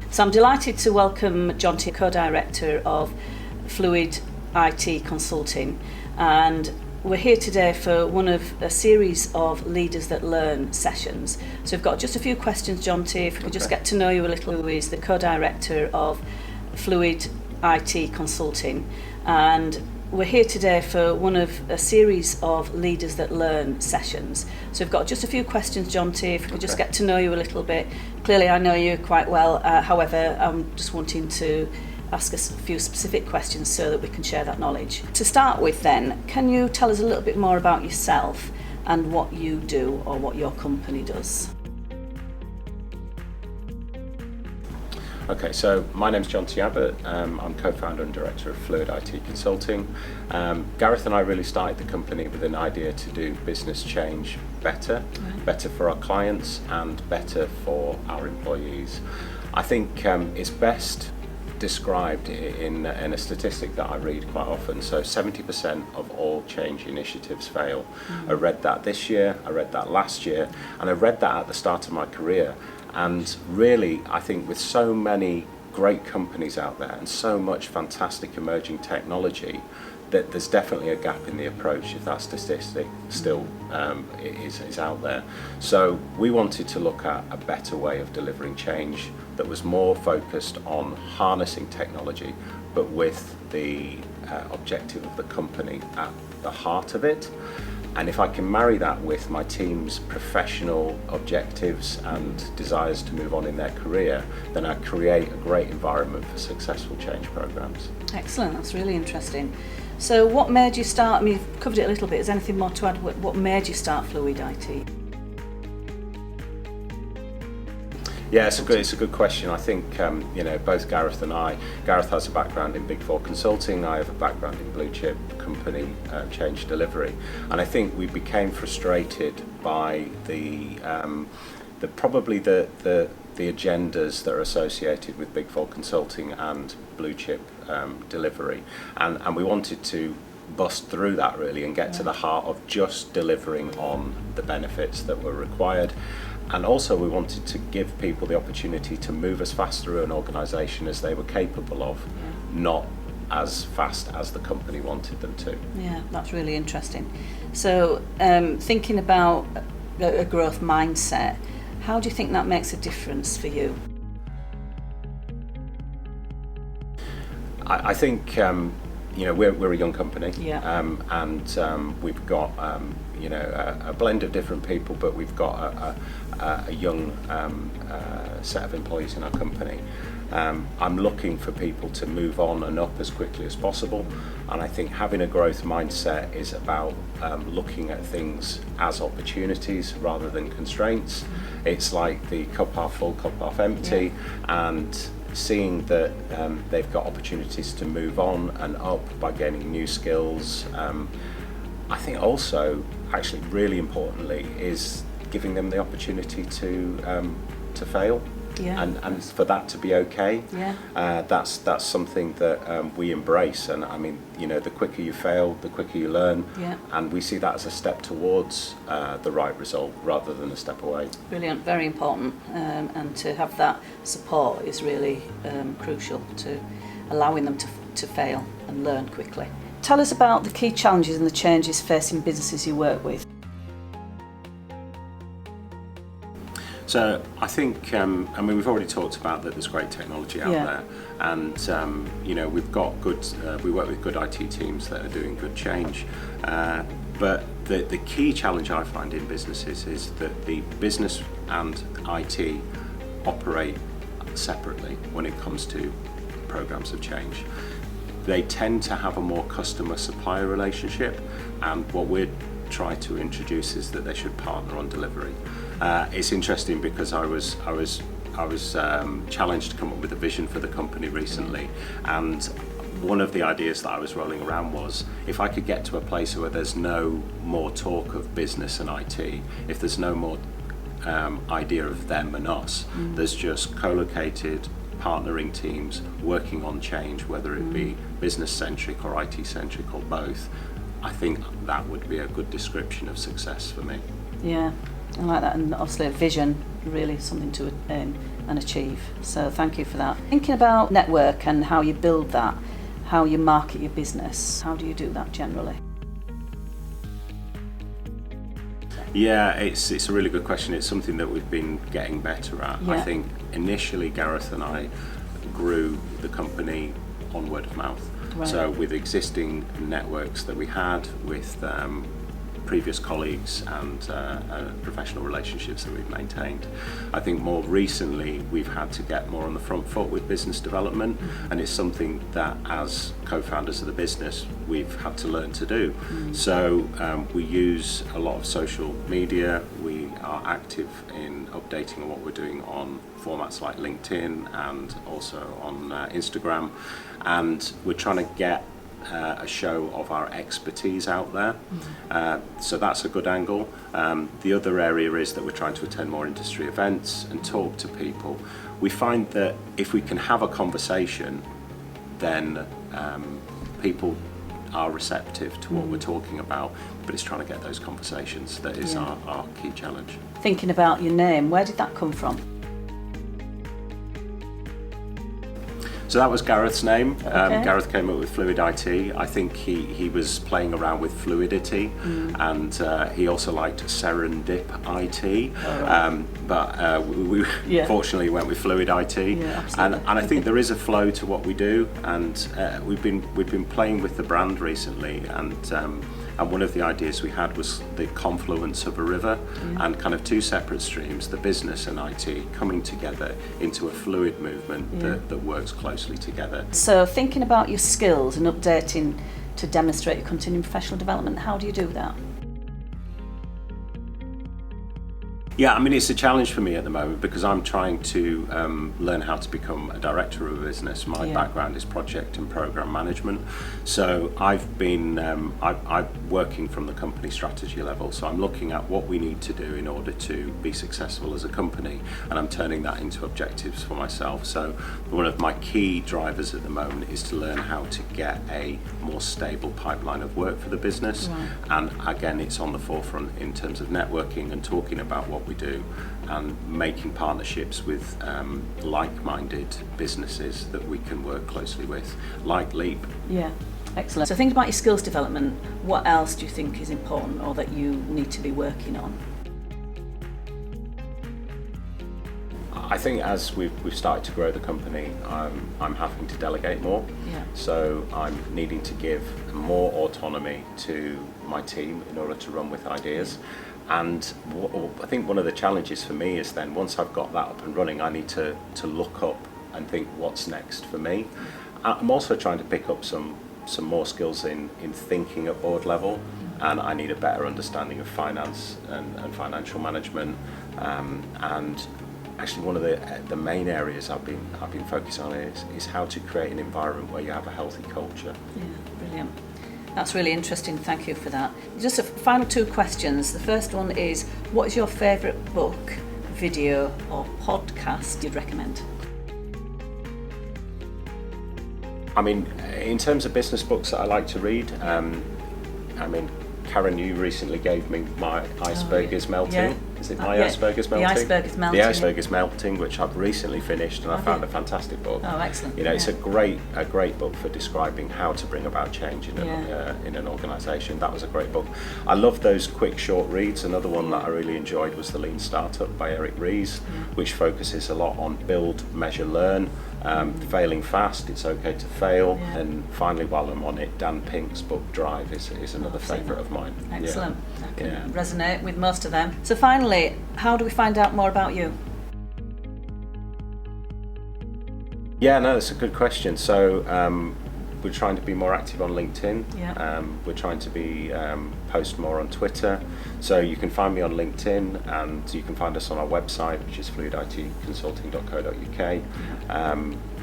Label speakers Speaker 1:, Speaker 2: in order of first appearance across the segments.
Speaker 1: So I'm delighted to welcome Jonty, co-director of FluidIT Consulting, and we're here today for one of a series of Leaders That Learn sessions. So we've got just a few questions, Jonty, if we could just get to know you a little. Who is the co-director of FluidIT Consulting, and we're here today for one of a series of Leaders That Learn sessions. So we've got just a few questions, Jonty, if we could just get to know you a little bit. Clearly I know you quite well, however I'm just wanting to ask us a few specific questions so that we can share that knowledge. To start with then, can you tell us a little bit more about yourself and what you do or what your company does?
Speaker 2: Okay, so my name's Jonty Abbott. I'm co-founder and director of FluidIT Consulting. Gareth and I really started the company with an idea to do business change better, better for our clients and better for our employees. I think it's best described in a statistic that I read quite often. So 70% of all change initiatives fail. I read that this year, I read that last year, and I read that at the start of my career. And really, I think with so many great companies out there and so much fantastic emerging technology, that there's definitely a gap in the approach if that statistic still is out there. So we wanted to look at a better way of delivering change that was more focused on harnessing technology, but with the objective of the company at the heart of it. And if I can marry that with my team's professional objectives and desires to move on in their career, then I create a great environment for successful change programs.
Speaker 1: Excellent, that's really interesting. So what made you start, I mean you've covered it a little bit, is there anything more to add? What made you start FluidIT?
Speaker 2: Yeah, it's a good question. I think both Gareth and I. Gareth has a background in Big Four consulting. I have a background in blue chip company change delivery, and I think we became frustrated by the agendas that are associated with Big Four consulting and blue chip delivery, and we wanted to bust through that really and get to the heart of just delivering on the benefits that were required. And also we wanted to give people the opportunity to move as fast through an organisation as they were capable of, not as fast as the company wanted them to.
Speaker 1: Yeah, that's really interesting. So thinking about a growth mindset, how do you think that makes a difference for you?
Speaker 2: I think we're a young company, and we've got a blend of different people, but we've got a young set of employees in our company. I'm looking for people to move on and up as quickly as possible, and I think having a growth mindset is about looking at things as opportunities rather than constraints. It's like the cup half full, cup half empty, and seeing that they've got opportunities to move on and up by gaining new skills. I think also, actually really importantly, is giving them the opportunity to fail, and for that to be okay. That's something that we embrace, and I mean, the quicker you fail, the quicker you learn, and we see that as a step towards the right result rather than a step away.
Speaker 1: Brilliant, very important, and to have that support is really crucial to allowing them to fail and learn quickly. Tell us about the key challenges and the changes facing businesses you work with.
Speaker 2: So I think, we've already talked about that there's great technology out there, and we've got we work with good IT teams that are doing good change, but the key challenge I find in businesses is that the business and IT operate separately when it comes to programs of change. They tend to have a more customer-supplier relationship, and what we're trying to introduce is that they should partner on delivery. It's interesting because I was challenged to come up with a vision for the company recently, and one of the ideas that I was rolling around was, if I could get to a place where there's no more talk of business and IT, if there's no more idea of them and us, there's just co-located partnering teams working on change, whether it be business-centric or IT-centric or both, I think that would be a good description of success for me.
Speaker 1: Yeah, I like that, and obviously a vision really something to aim and achieve. So thank you for that. Thinking about network and how you build that, how you market your business, how do you do that generally?
Speaker 2: Yeah, it's a really good question. It's something that we've been getting better at.
Speaker 1: Yeah.
Speaker 2: I think initially Gareth and I grew the company on word of mouth.
Speaker 1: Right.
Speaker 2: So with existing networks that we had with previous colleagues and professional relationships that we've maintained. I think more recently we've had to get more on the front foot with business development, and it's something that as co-founders of the business we've had to learn to do. So we use a lot of social media. We are active in updating on what we're doing on formats like LinkedIn and also on Instagram, and we're trying to get a show of our expertise out there. So that's a good angle. The other area is that we're trying to attend more industry events and talk to people. We find that if we can have a conversation, then people are receptive to what we're talking about, but it's trying to get those conversations that is our key challenge.
Speaker 1: Thinking about your name, where did that come from?
Speaker 2: So that was Gareth's name.
Speaker 1: Okay.
Speaker 2: Gareth came up with FluidIT. I think he was playing around with FluidIT, and he also liked SerendipIT. But we fortunately went with FluidIT.
Speaker 1: Yeah,
Speaker 2: and I think there is a flow to what we do, and we've been playing with the brand recently, and one of the ideas we had was the confluence of a river and kind of two separate streams, the business and IT, coming together into a fluid movement that works closely together.
Speaker 1: So thinking about your skills and updating to demonstrate your continuing professional development, how do you do that?
Speaker 2: Yeah, I mean, it's a challenge for me at the moment because I'm trying to learn how to become a director of a business. My background is project and program management. So I've been I'm working from the company strategy level. So I'm looking at what we need to do in order to be successful as a company, and I'm turning that into objectives for myself. So one of my key drivers at the moment is to learn how to get a more stable pipeline of work for the business.
Speaker 1: Right.
Speaker 2: And again, it's on the forefront in terms of networking and talking about what we do and making partnerships with like-minded businesses that we can work closely with, like Leap.
Speaker 1: Yeah, excellent. So thinking about your skills development, what else do you think is important or that you need to be working on?
Speaker 2: I think as we've started to grow the company, I'm having to delegate more.
Speaker 1: Yeah.
Speaker 2: So I'm needing to give more autonomy to my team in order to run with ideas. And I think one of the challenges for me is then once I've got that up and running, I need to look up and think what's next for me. I'm also trying to pick up some more skills in thinking at board level, and I need a better understanding of finance and financial management. And actually one of the main areas I've been focusing on is how to create an environment where you have a healthy culture.
Speaker 1: Yeah, brilliant. That's really interesting, thank you for that. Just a final two questions. The first one is, what is your favourite book, video or podcast you'd recommend? I
Speaker 2: mean, in terms of business books that I like to read, Karen, you recently gave me My Iceberg is Melting.
Speaker 1: Yeah.
Speaker 2: Is it My Iceberg is Melting?
Speaker 1: The Iceberg is Melting.
Speaker 2: The Iceberg is Melting, which I've recently finished, and I found a fantastic book.
Speaker 1: Oh, excellent.
Speaker 2: It's a great book for describing how to bring about change in an organisation. That was a great book. I love those quick, short reads. Another one that I really enjoyed was The Lean Startup by Eric Ries, which focuses a lot on build, measure, learn. Failing fast, it's okay to fail. And finally, while I'm on it, Dan Pink's book Drive is another favourite of mine.
Speaker 1: Excellent. I can resonate with most of them. So finally, how do we find out more about you? Yeah, no, that's a good question. So we're trying to be more active on LinkedIn. We're trying to be post more on Twitter. So you can find me on LinkedIn, and you can find us on our website, which is fluiditconsulting.co.uk.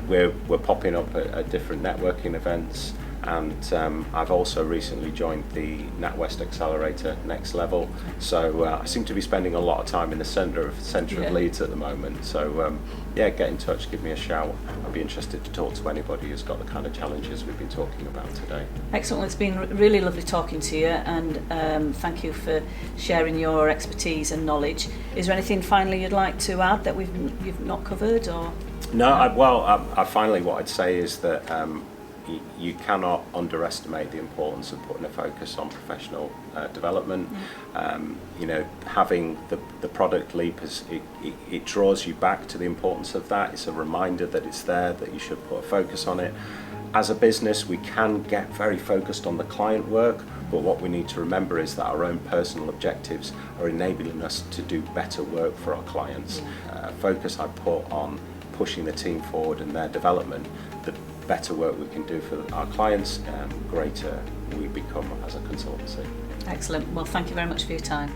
Speaker 1: We're popping up at different networking events.
Speaker 2: and I've also recently joined the NatWest Accelerator Next Level, so I seem to be spending a lot of time in the centre of Leeds at the moment. So get in touch, give me a shout. I'd be interested to talk to anybody who's got the kind of challenges we've been talking about today.
Speaker 1: Excellent. Well, it's been really lovely talking to you, and thank you for sharing your expertise and knowledge. Is there anything finally you'd like to add that you've not covered, or?
Speaker 2: No, I finally what I'd say is that you cannot underestimate the importance of putting a focus on professional development. Having the product leap, it draws you back to the importance of that. It's a reminder that it's there, that you should put a focus on it. As a business, we can get very focused on the client work, but what we need to remember is that our own personal objectives are enabling us to do better work for our clients. Focus I put on pushing the team forward and their development, the better work we can do for our clients, greater we become as a consultancy.
Speaker 1: Excellent. Well, thank you very much for your time.